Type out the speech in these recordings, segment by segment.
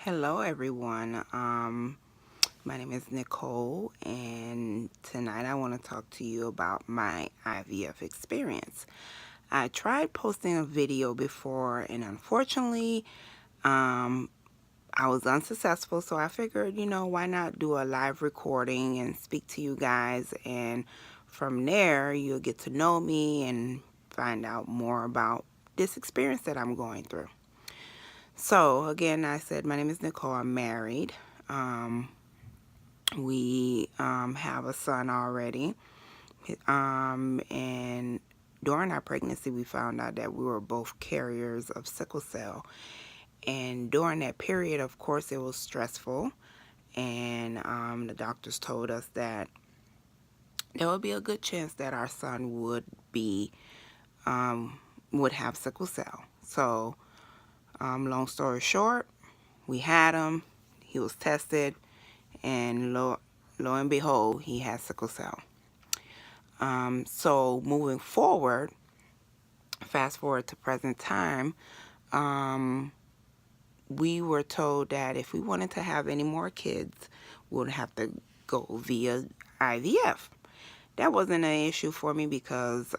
Hello everyone. My name is Nicole, and tonight I want to talk to you about my IVF experience. I tried posting a video before, and unfortunately I was unsuccessful, so I figured, why not do a live recording and speak to you guys, and from there you'll get to know me and find out more about this experience that I'm going through. So again, I said my name is Nicole. I'm married. We have a son already. And during our pregnancy, we found out that we were both carriers of sickle cell. And during that period, of course, it was stressful. And the doctors told us that there would be a good chance that our son would have sickle cell. So, long story short, we had him. He was tested, and lo and behold, he has sickle cell. So moving forward, fast forward to present time, we were told that if we wanted to have any more kids, we would have to go via IVF. That wasn't an issue for me because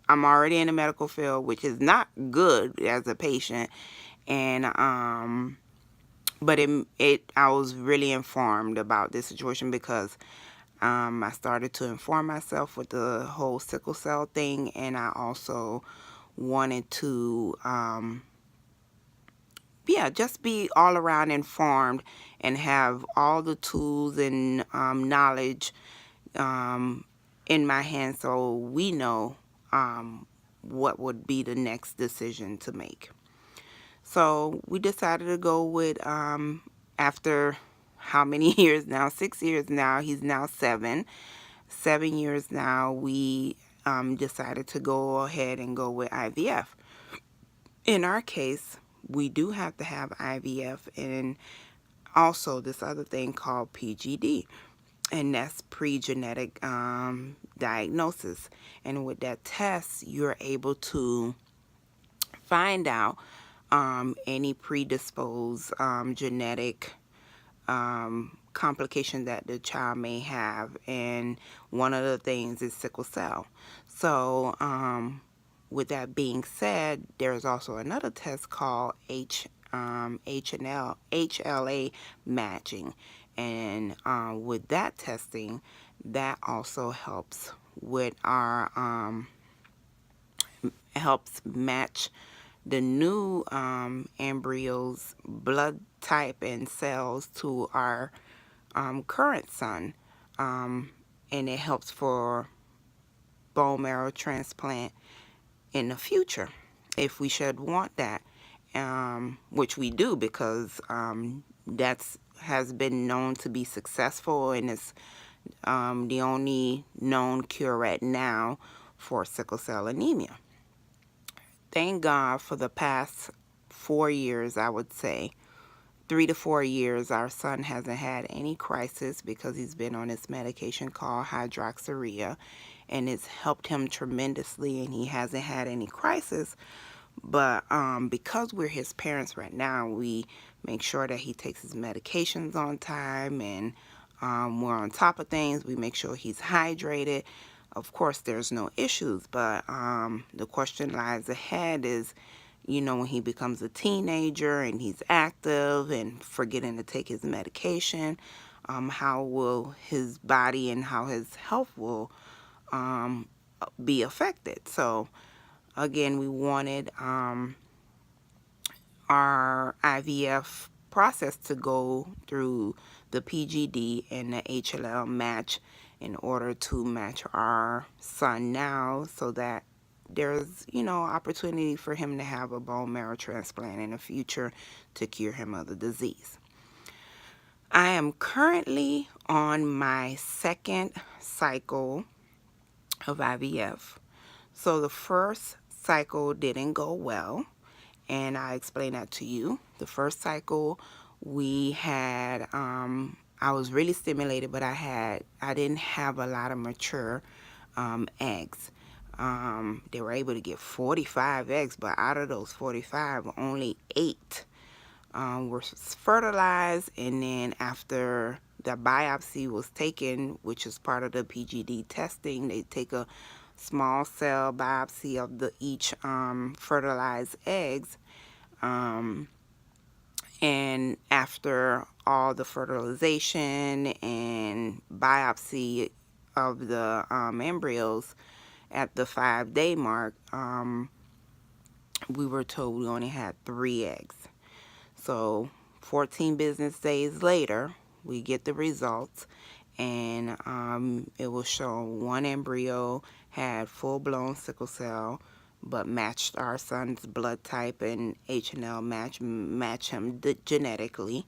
I'm already in the medical field, which is not good as a patient, and but I was really informed about this situation because I started to inform myself with the whole sickle cell thing, and I also wanted to just be all around informed and have all the tools and knowledge in my hands, so we know what would be the next decision to make. So we decided to go with, after how many years now? 6 years now. He's now 7. 7 years now, we decided to go ahead and go with IVF. In our case, we do have to have IVF and also this other thing called PGD, and that's pre-genetic diagnosis. And with that test, you're able to find out any predisposed genetic complication that the child may have, and one of the things is sickle cell. So with that being said, there's also another test called HLA matching, and with that testing, that also helps with our helps match the new embryo's blood type and cells to our current son, and it helps for bone marrow transplant in the future if we should want that, which we do because that's has been known to be successful, and it's the only known cure right now for sickle cell anemia. Thank God for the past 4 years, I would say 3 to 4 years, our son hasn't had any crisis because he's been on this medication called hydroxyurea, and it's helped him tremendously, and he hasn't had any crisis. But because we're his parents right now, we make sure that he takes his medications on time, and we're on top of things. We make sure he's hydrated. Of course, there's no issues, but the question lies ahead is, when he becomes a teenager and he's active and forgetting to take his medication, how will his body and how his health will be affected. So again, we wanted our IVF process to go through the PGD and the HLL match in order to match our son now, so that there's opportunity for him to have a bone marrow transplant in the future to cure him of the disease. I am currently on my second cycle of IVF. So the first cycle didn't go well, and I explained that to you. The first cycle we had, I was really stimulated, but I didn't have a lot of mature eggs. They were able to get 45 eggs, but out of those 45, only 8 were fertilized. And then after the biopsy was taken, which is part of the PGD testing, they take a small cell biopsy of each fertilized eggs. And after all the fertilization and biopsy of the embryos at the 5-day mark, we were told we only had 3 eggs. So 14 business days later, we get the results, and it was shown 1 embryo had full-blown sickle cell, but matched our son's blood type, and H&L match him genetically.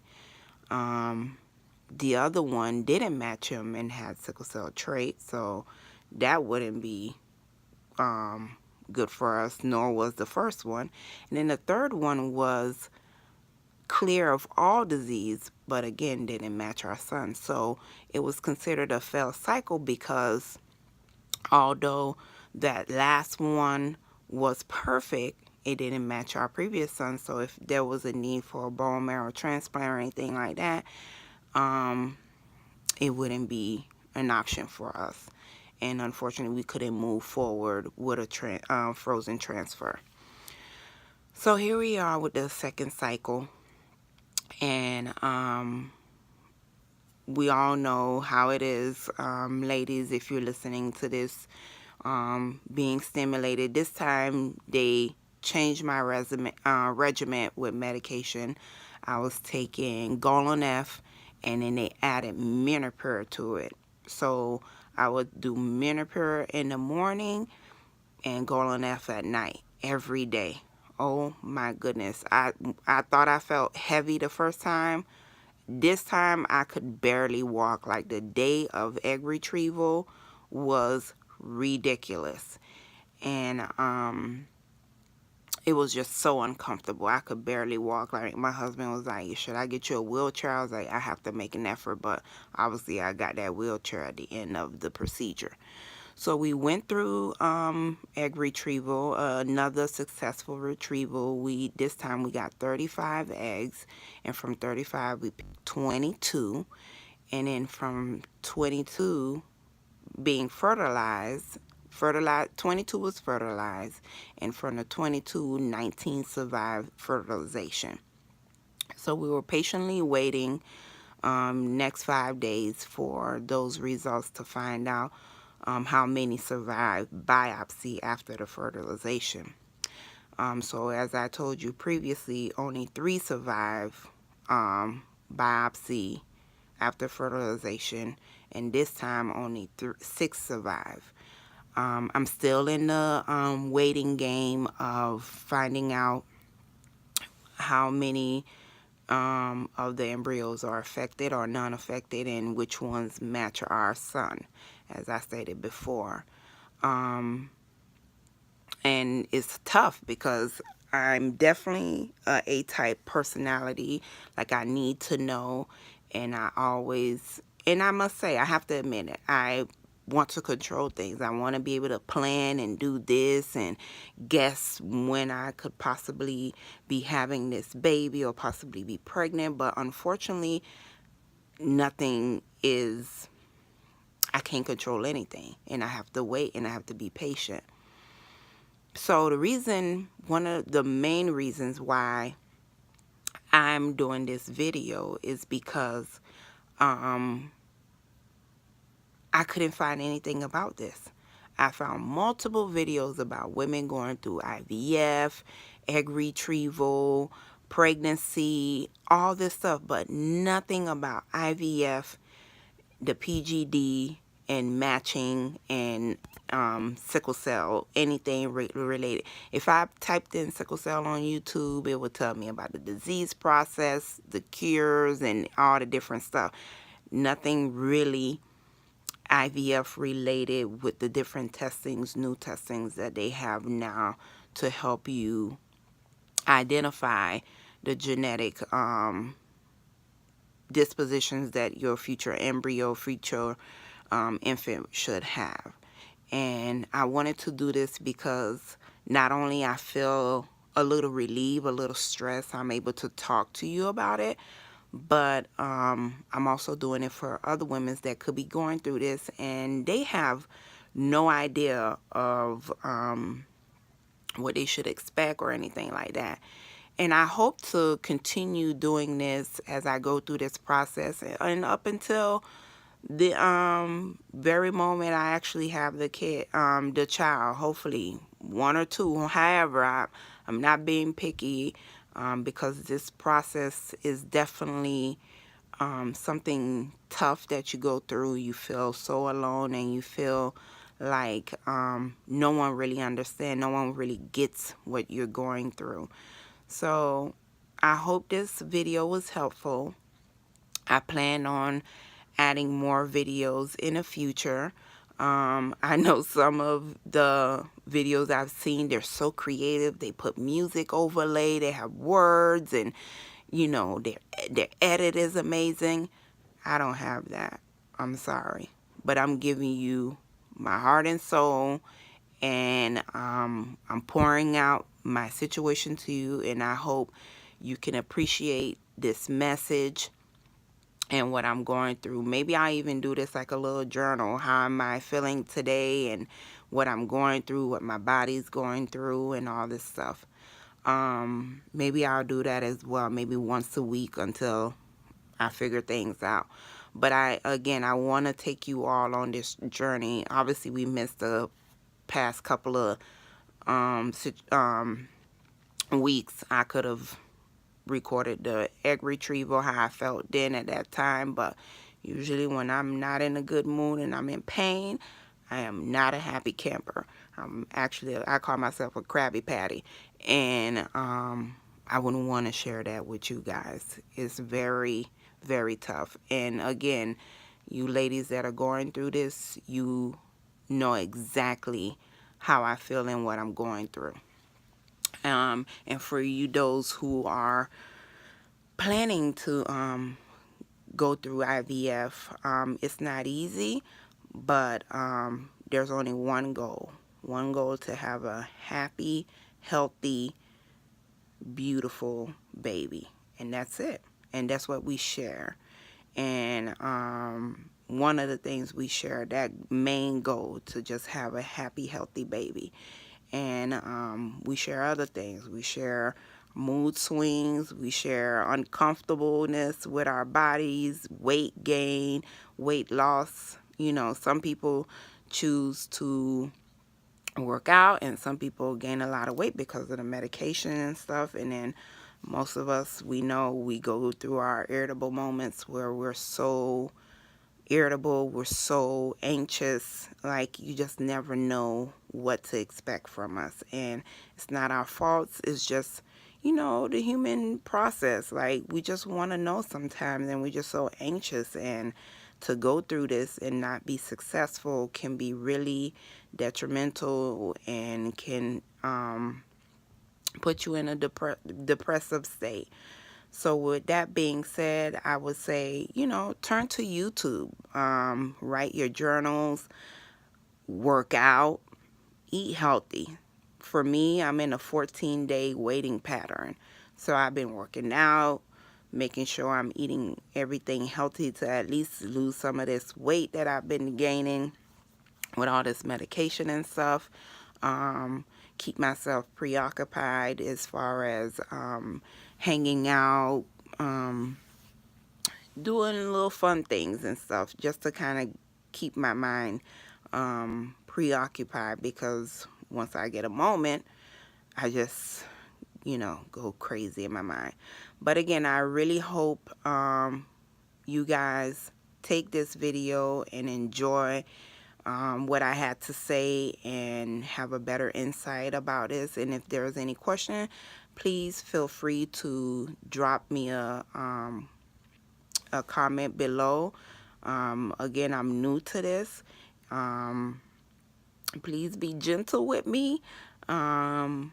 The other one didn't match him and had sickle cell trait, so that wouldn't be good for us, nor was the first one. And then the third one was clear of all disease, but again didn't match our son. So it was considered a failed cycle, because although that last one was perfect, it didn't match our previous son. So if there was a need for a bone marrow transplant or anything like that, it wouldn't be an option for us. And unfortunately, we couldn't move forward with a frozen transfer. So here we are with the second cycle. And we all know how it is, ladies, if you're listening to this, being stimulated. This time they changed my regimen with medication. I was taking Golden F, and then they added Minipur to it. So I would do Minipur in the morning and Golden F at night every day. Oh my goodness. I thought I felt heavy the first time. This time I could barely walk. Like, the day of egg retrieval was ridiculous. And it was just so uncomfortable. I could barely walk. Like, my husband was like, should I get you a wheelchair? I was like, I have to make an effort. But obviously I got that wheelchair at the end of the procedure. So we went through egg retrieval, another successful retrieval. This time we got 35 eggs, and from 35 we picked 22, and then from 22 being fertilized, 22 was fertilized, and from the 22, 19 survived fertilization. So we were patiently waiting next 5 days for those results to find out how many survived biopsy after the fertilization. So as I told you previously, only 3 survived biopsy after fertilization, and this time only 6 survived. I'm still in the waiting game of finding out how many of the embryos are affected or non-affected, and which ones match our son, as I stated before. And it's tough because I'm definitely a A-type personality. Like, I need to know, and I must say, I have to admit it, I want to control things. I want to be able to plan and do this and guess when I could possibly be having this baby or possibly be pregnant. But unfortunately, I can't control anything, and I have to wait, and I have to be patient. So one of the main reasons why I'm doing this video is because I couldn't find anything about this. I found multiple videos about women going through IVF, egg retrieval, pregnancy, all this stuff, but nothing about IVF, the PGD, and matching, and sickle cell, anything related. If I typed in sickle cell on YouTube, it would tell me about the disease process, the cures, and all the different stuff. Nothing really IVF related with the different testings, new testings that they have now to help you identify the genetic dispositions that your future embryo, future infant should have. And I wanted to do this because not only I feel a little relief, a little stress, I'm able to talk to you about it, but I'm also doing it for other women that could be going through this and they have no idea of what they should expect or anything like that. And I hope to continue doing this as I go through this process and up until the very moment I actually have the kid, the child, hopefully one or two. However, I'm not being picky, because this process is definitely something tough that you go through. You feel so alone and you feel like no one really understands, no one really gets what you're going through. So I hope this video was helpful. I plan on adding more videos in the future. I know some of the videos I've seen, they're so creative. They put music overlay, they have words, and you know, their edit is amazing. I don't have that. I'm sorry. But I'm giving you my heart and soul, and I'm pouring out my situation to you, and I hope you can appreciate this message and what I'm going through. Maybe I even do this like a little journal. How am I feeling today and what I'm going through, what my body's going through, and all this stuff. Maybe I'll do that as well, maybe once a week until I figure things out. But I want to take you all on this journey. Obviously, we missed the past couple of weeks. I could have recorded the egg retrieval, how I felt then at that time, but usually when I'm not in a good mood and I'm in pain, I am not a happy camper. I call myself a Krabby Patty, and I wouldn't want to share that with you guys. It's very, very tough. And again, you ladies that are going through this, you know exactly how I feel and what I'm going through. And for you, those who are planning to go through IVF, it's not easy, but there's only one goal to have a happy, healthy, beautiful baby, and that's it. And that's what we share. And one of the things we share, that main goal, to just have a happy, healthy baby. And we share other things. We share mood swings. We share uncomfortableness with our bodies, weight gain, weight loss. You know, some people choose to work out, and some people gain a lot of weight because of the medication and stuff. And then most of us, we know we go through our irritable moments where we're so irritable, we're so anxious, like you just never know what to expect from us. And it's not our faults, it's just, you know, the human process. Like, we just want to know sometimes, and we're just so anxious, and to go through this and not be successful can be really detrimental and can put you in a depressive state. So with that being said, I would say, you know, turn to YouTube, write your journals, work out, eat healthy. For me, I'm in a 14-day waiting pattern. So I've been working out, making sure I'm eating everything healthy to at least lose some of this weight that I've been gaining with all this medication and stuff. Keep myself preoccupied as far as hanging out, doing little fun things and stuff, just to kind of keep my mind preoccupied, because once I get a moment, I just, you know, go crazy in my mind. But again, I really hope you guys take this video and enjoy what I had to say and have a better insight about this. And if there's any question, please feel free to drop me a comment below. Again, I'm new to this. Please be gentle with me. And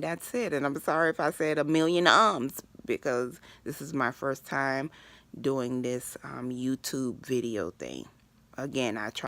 that's it. And I'm sorry if I said a million ums, because this is my first time doing this YouTube video thing. Again, I try